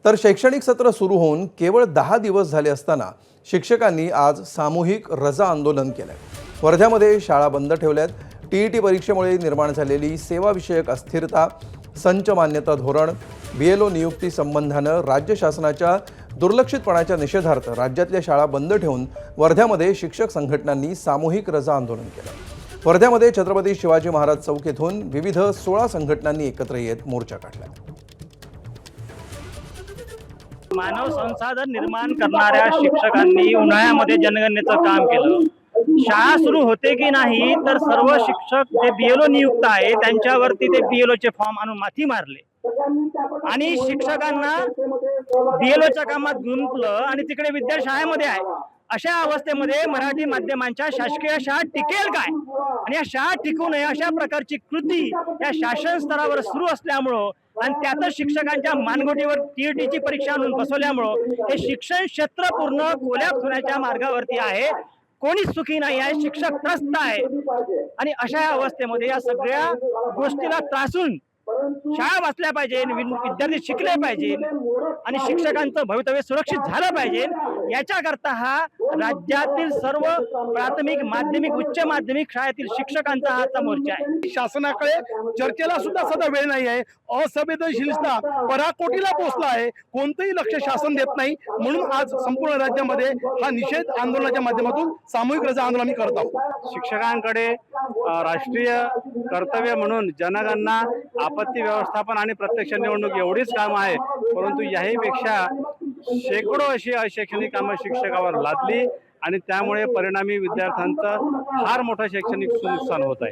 तर शैक्षणिक सत्र सुरू होऊन केवळ 10 दिवस झाले असताना शिक्षकांनी आज सामूहिक रजा आंदोलन केलंय। वर्ध्यामध्ये शाळा बंद ठेवल्यात। टीईटी परीक्षेमुळे निर्माण झालेली सेवाविषयक अस्थिरता, संच मान्यता धोरण, बीएलओ नियुक्ती संबंधानं राज्य शासनाच्या दुर्लक्षितपणाच्या निषेधार्थ राज्यातल्या शाळा बंद ठेवून वर्ध्यामध्ये शिक्षक संघटनांनी सामूहिक रजा आंदोलन केलं। वर्ध्यामध्ये छत्रपती शिवाजी महाराज चौक येथून विविध 16 संघटनांनी एकत्र येत मोर्चा काढला। मानव संसाधन निर्माण करणाऱ्या शिक्षकांनी उन्हाळ्यामध्ये जनगणनेचं काम केलं। शाळा सुरू होते की नाही तर सर्व शिक्षक जे बीएलओ नियुक्त आहे त्यांच्यावरती ते बीएलओचे फॉर्म आणून माथी मारले आणि शिक्षकांना बीएलओच्या कामात गुंतलं आणि तिकडे विद्याशाळेमध्ये आहे। अशा अवस्थेमध्ये मराठी माध्यमांच्या शासकीय शाळा टिकेल काय आणि या शाळा टिकू नये अशा प्रकारची कृती या शासन स्तरावर सुरू असल्यामुळं आणि त्यातच शिक्षकांच्या मानगोटीवर टीईटीची परीक्षा आणून बसवल्यामुळं हे शिक्षण क्षेत्र पूर्ण कोलॅप्स होण्याच्या मार्गावरती आहे। कोणीच सुखी नाही आहे, शिक्षक त्रस्त आहे आणि अशा अवस्थेमध्ये या सगळ्या गोष्टीला त्रासून शाळा वाचल्या पाहिजे, विद्यार्थी शिकले पाहिजे आणि शिक्षकांचं भवितव्य सुरक्षित झालं पाहिजे। याच्याकरता हा राज्यातील सर्व प्राथमिक, माध्यमिक, उच्च माध्यमिक शाळेतील शिक्षकांचा हाचा मोर्चा आहे। शासनाकडे चर्चेला सुद्धा सध्या वेळ नाही आहे। असंवेदनशीलता पराकोटीला पोहोचला आहे। कोणतंही लक्ष शासन देत नाही, म्हणून आज संपूर्ण राज्यामध्ये हा निषेध आंदोलनाच्या माध्यमातून सामूहिक रजा आंदोलन आम्ही करत आहोत। शिक्षकांकडे राष्ट्रीय कर्तव्य म्हणून जनगणना, आपत्ती व्यवस्थापन आणि प्रत्यक्ष निवडणूक एवढीच काम आहे, परंतु याहीपेक्षा शेकडो अशी अशैक्षणिक कामं शिक्षकावर लादली आणि त्यामुळे परिणामी विद्यार्थ्यांचं फार मोठं शैक्षणिक नुकसान होत आहे।